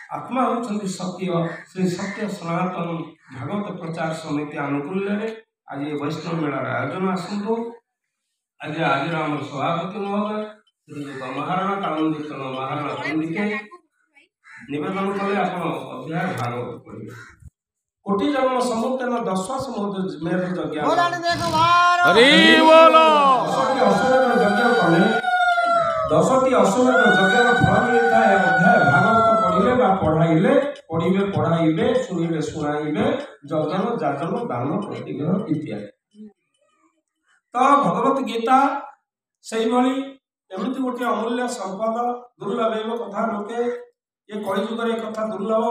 आत्मा होती सत्य से सत्य सनातन भागवत प्रचार समिति आनुकूल्य आज वैष्णव मेलार आयोजन आसतु आज आज आम सभापति महोदय श्रीजुत महाराणा कालंदी महाराणा पंडिके निवेदन कले आप अध्याय भागवत पढ़े कोटि जन्म समुद्र दशवास मेर यज्ञ दशटी अश्वमेध यज्ञर फल मिलता है अध्याय भागवत पढ़िले बा पढ़ाइले पढ़िबे पढ़ाइबे शुणिबे शुणाइबे यजन जाजन दान प्रतिग्रह इत्यादि। तो भगवत गीता से एमती गोटे अमूल्य संपद दुर्लभ कथा लोके ये कलिजुगर कथा दुर्लभ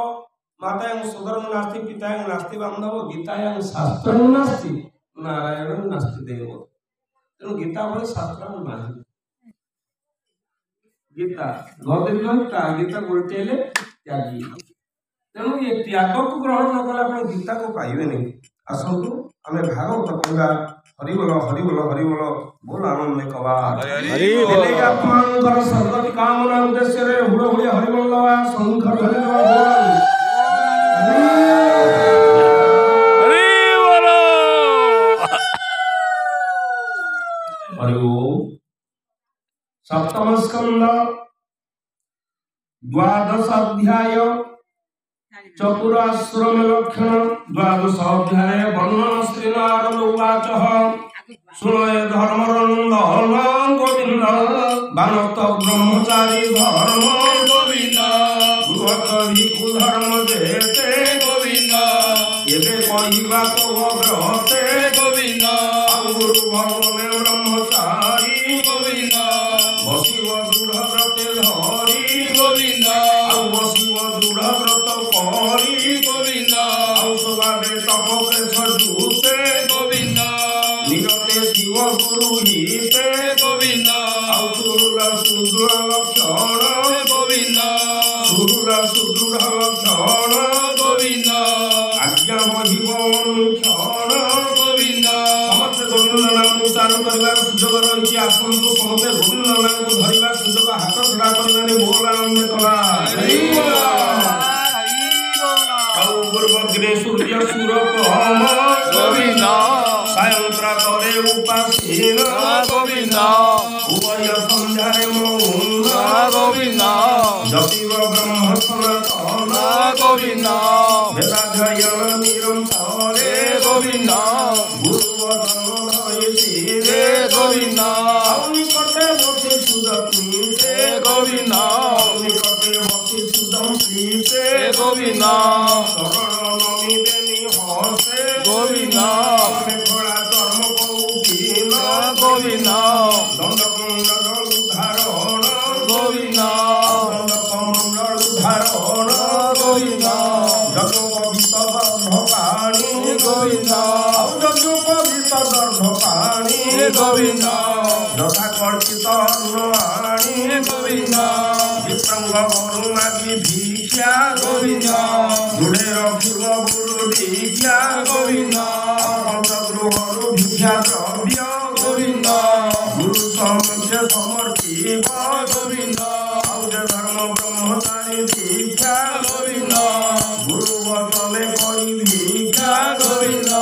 मातायं सुधर्म नास्ति पितायं नास्ति बांधव गीतायं शास्त्र नास्ति नारायण नास्ति देव तेणु गीता भली शास्त्र नहीं गीता गीता गीता गोटेले त्यागी तेणु ये त्याग को ग्रहण न कला आप गीता को पाइबे नहीं। आसतु आम भागवत पढ़ा हरिबोल हरिबोल हरिबोल बोल आनंद कबार आत्मांकर सर्वति कामना उद्देश्य रे हुड़ हुड़ हरिबोल लवा शंख ध्वनि बोल सप्तम स्कंद द्वादश अध्याय चतुराश्रम लक्षण द्वादश अध्याय वर्णन श्री नारद उवाच सुनये धर्मरंदन गोविंद बानत ब्रह्मचारी धर्म गोविंद बृहत भिक्षु धर्म जेते गोविंद एबे कहिबा को ब्रहते गोविंद गुरु भगवान ब्रह्मचारी गोविंद बसिव दृढ़ व्रते धरी गोविंद बसिव दृढ़ व्रत करी गोविंद सदावे तप सजूते गोविंद निरते शिव गुरु हिते गोविंद सुरुला सुदृढ़ लक्षण गोविंद सुरुला सुदृढ़ लक्षण गोविंद आज्ञा बहिव अनुक्षण गोविंद समस्त गोविंद नाम उच्चारण करने सुजोग रही आसतु समस्ते गोविंद नाम को धरवा सुजोग हाथ छड़ा करने बोल आनंद कला पूर्वग्रे सूर्य सूर कम गोविंद सायं प्रातरे उपासीन गोविंद उभय संध्यारे मौन गोविंद जपिव ब्रह्म सनातन गोविंद वेदाध्ययन निरंतरे गोविंद गुरुवदन धयिरे गोविंद निकटे बसी सुदपीते गोविंद निकटे बसी सुदपीते गोविंद शरण नमिदेनि हसे गोविंद घोड़ा धर्म कौकीन गोविंद दंडकमंडल उद्धारण गोविंद दंडकमंडल उद्धारण गोविंद जगोपवित दर्भपाणि गोविंद जगोपवित दर्भपाणि गोविंद यथाकर्षित अन्नवाणी गोविंद विप्रंग वरुणादि भिक्षा गोविंद गुणे रक्षुग गुरु दीक्षा गोविंद पंचगृहरु भिक्षा द्रव्य गोविंद गुरु समक्ष समर्थिव गोविंद धर्म ब्रह्मचारी दीक्षा गोविंद गुरु वचने करी भिक्षा गोविंद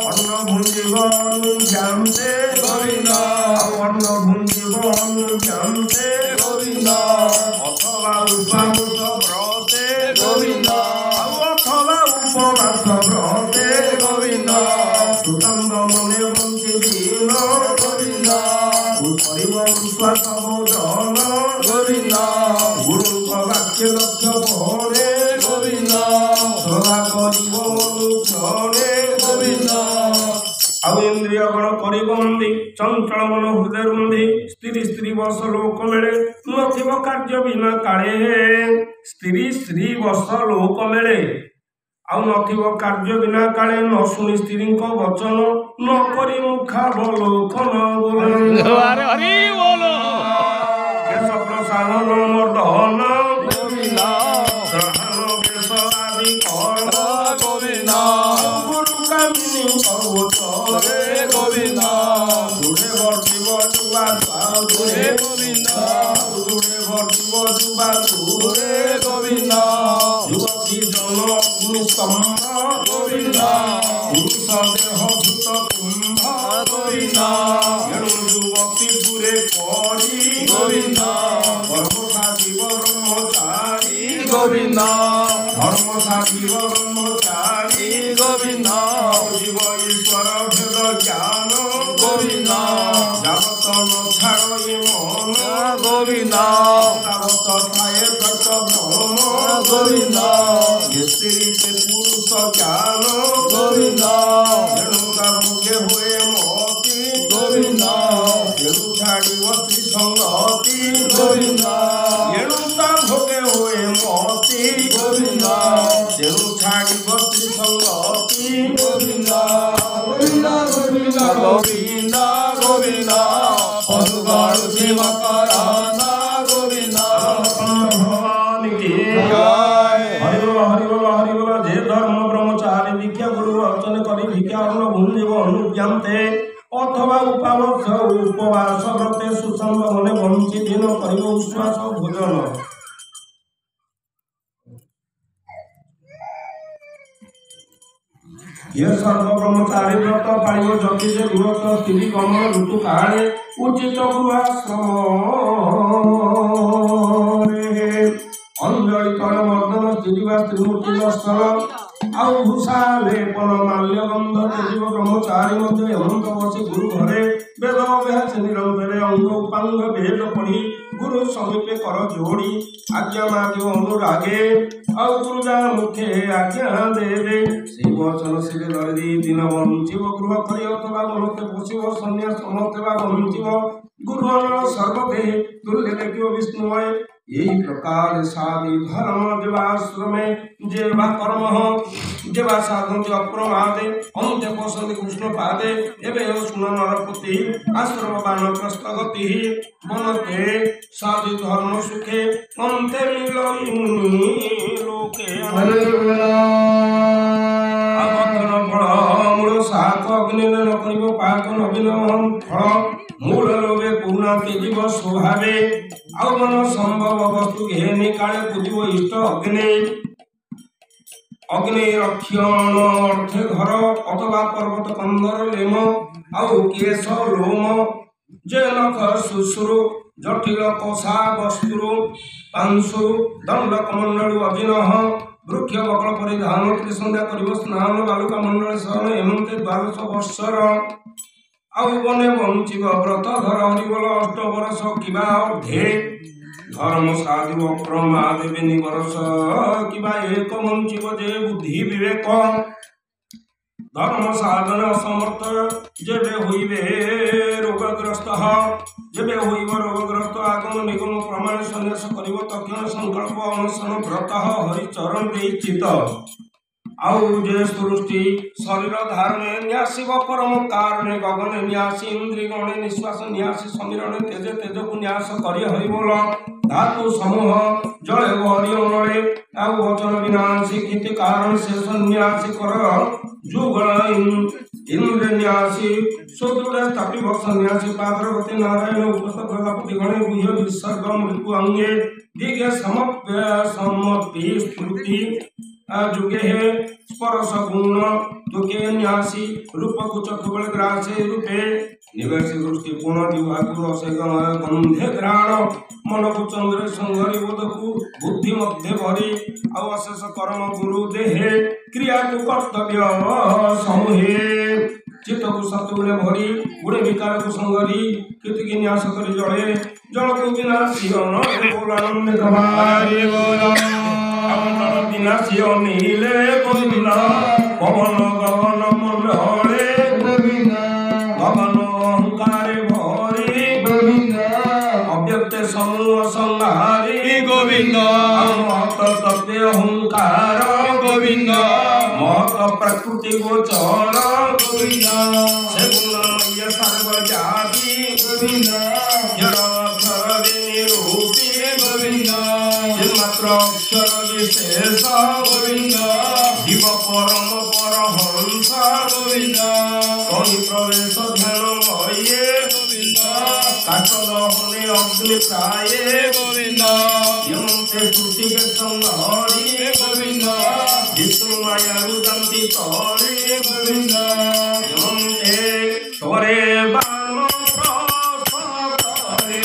अन्न भुंजिव अनुज्ञान्ते गोविंद अन्न भुंजिव अनुज्ञान्ते गोविंद अथवा उपामुष व्रते गोविंद अथवा उपवास व्रते गोविंद सुतंद मने बंति दीन गोविंद परिव विश्वास भोजन गोविंद गुरुଙ୍କ वाक्य लक्ष्य परे गोविंद सदा करिव अनुक्षणे गोविंद आउ इंद्रिय गण करिबंदी चंचल मन हृदय रुंदी स्त्री स्त्री बस लोक मेले नथिब कार्य बिना काले स्त्री स्त्री बस लोक मेले आउ नथिब कार्य बिना काले न शुणी स्त्री वचन न करी मुखा बलोकन केश प्रसादन मर्दन गोविंद ग्रहण केश आदि कर्ण गोविंद गुरु कामिनी कवचरे गोविंद गुणे वर्तिव जुवा दुरे गोविंद गुणे वर्तिव जुवा दुरे गोविंद निस्तंभ गोविंद पुरुष देह भूत कुंभ गोविंद एणु युवती दूरे करी गोविंद कर्मसाधि ब्रह्मचारी गोविंद धर्मसाधि ब्रह्मचारी गोविंद जीव ईश्वर भेद ज्ञान गोविंद जावत न छाड़े मन गोविंद तावत थाए तट भ्रम गोविंद स्त्री से पुरुष ज्ञान गोविंद एणुका भोगे हुए मति गोविंद एणु छाड़िब त्रिसंगति गोविंद एणुका भोगे हुए मति गोविंद एणु छाड़िब त्रिसंगति गोविंद गोविंद गोविंद गोविंद गोविंद पशुगण सेवकराना गोविंद भगवान की हरि बोल हरि बोल हरि बोल। जे धर्म ब्रह्मचारी दीक्षा गुरु अर्चन करी भिक्षा भूमिव अनुज्ञाते अथवा उपवास व्रते सुसंग मने बंची दिन कर उश्वास भोजन ये सर्व ब्रह्मचारी व्रत पाइब जति से गृहस्थ स्त्री कमल ऋतु काले उचित गृहाश्रम अंजलि तल मर्दन स्त्री स्त्रीमूर्ति दर्शन आउ भूषा लेपन माल्य गंध तेजीव ब्रह्मचारी मध्य हेमंत बसी गुरु घरे वेद अभ्यास निरंतरे अंग उपांग भेद पढ़ी गुरु समीपे कर जोड़ी आज्ञा माग्यो अनुरागे आउ गुरुजा मुखे आज्ञा देवे से वचन सिरे धरी दिन बंचिव गृह करी अथवा मनते पोषिब सन्यास समर्थवा बंचिव गुरु अनल सर्वदेह तुल्य देखियो विष्णुमय यही प्रकार साधि धर्म देवाश्रमे जेवा कर्म जेवा साधन अप्रमादे अंत्य पसंद कृष्ण पादे एवं सुन नरपति आश्रम बानप्रस्थ गति बनते साधि धर्म सुखे अंते मिलई मुनि लोके अवतन फल मूल सात अग्नि न करिब पाक नवीन फल मूल लोभे पूर्ण तेजीव स्वभावे आउ मन संभव वस्तु घेनी काले पूजिब इष्ट अग्नि अग्नि रक्षण अर्थे घर अथवा पर्वत कंदर लेम आउ केश लोम जे नख शुश्रु जटिल कषा वस्त्रु पांशु दंड कमंडलु अजिनह वृक्ष बकल परिधान त्रिसंध्या करिब स्नान बालुका मंडल सहन हेमंते 12 वर्षर आउ बने बंचिब व्रत धर हरिबोल 8 वर्ष किबा अर्धे धर्म साधु अप्रमाद बेनि वर्ष किबा एक बंचिब जे बुद्धि विवेक धर्म साधन असमर्थ जेबे होइबे रोगग्रस्त जेबे होइब रोगग्रस्त आगम निगम प्रमाण सन्यास करिब तक्षण संकल्प अनशन व्रत हरिचरण दे चित आउ जे सृष्टि शरीर धारणे न्यासिब परम कारणे गगन न्यासी इंद्रिय गणे निश्वास न्यासी समीरण तेज तेज को न्यास करि हरि बोल धातु समूह जले हरि अनले आउ वचन विनाशी किति कारण से सन्यासी कर जुगल इंद्र न्यासी सुदृढ़ तपि सन्यासी पाद्रवती नारायण उपस्थ प्रजापति गणे गुह्य विसर्ग मृत्यु अंगे दिगे समपि स्मृति जुगे है स्पर्श गुण दुखे न्यासी रूप कुचक बल ग्रासे रूपे निवेशी दृष्टि पूर्ण विभाग असे गंधे घ्राण मन को चंद्र संघरी बोधकु बुद्धि मध्य भरी आउ अशेष कर्म गुरु देहे क्रिया को कर्तव्य समूहे चित्त को सतुले भरी गुणे विकार को संघरी कृति न्यास करी जड़े जल को विनाशी बोलानंद कमारी बोला विनाशी नीले गोविंद पवन गगन मंडले गोविंद गगन अहंकारे भरी गोविंद अव्यक्त समूह संहारी गोविंद महत तत्व अहंकार गोविंद महत प्रकृति गोचर गोविंद से गुणमय सर्व जाति गोविंद जड़ निरूपी गोविंद मात्र अक्षर विशेष गोविंद जीव परम परहंस गोविंद कहि प्रवेश ध्यान भये गोविंद काटल हने अग्नि प्राये गोविंद यमते श्रुति के संहरी गोविंद विष्णु মায়ারুদন্তি তরে গোবিন্দ তরে বান প্রসরে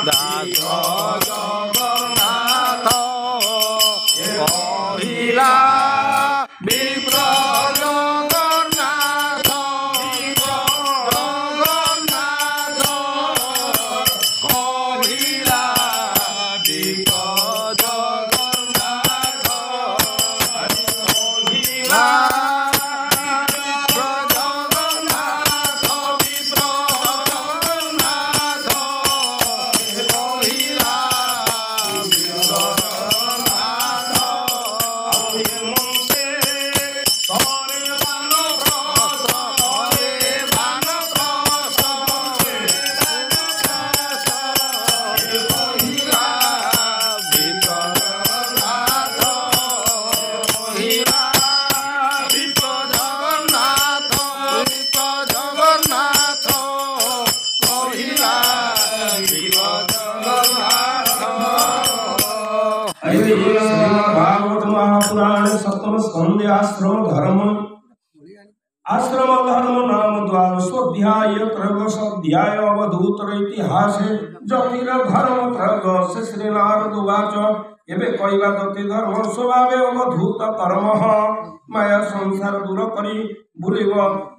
দাস জগন্নাথ কহিলা বিপ্র জগন্নাথ জগন্নাথ কহিলা বিপ্র জগন্নাথ কহিলা भागवत महापुराण सप्तम स्कंदे आश्रम धर्म नाम द्वादशोऽध्याय त्रयोदशोऽध्याय अवधूतर इतिहास ज्योतिर धर्म त्रयोदश श्री नारद उवाच एबे कहवा दति धर्म स्वभावे अवधूत कर्म माया संसार दूर करी बुलिब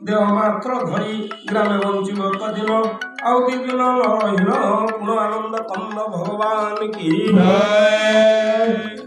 देह मात्र धरी ग्रामे बंचिब कदिन आउ दिन रहिल पूर्ण आनंद कंद भगवान की जय।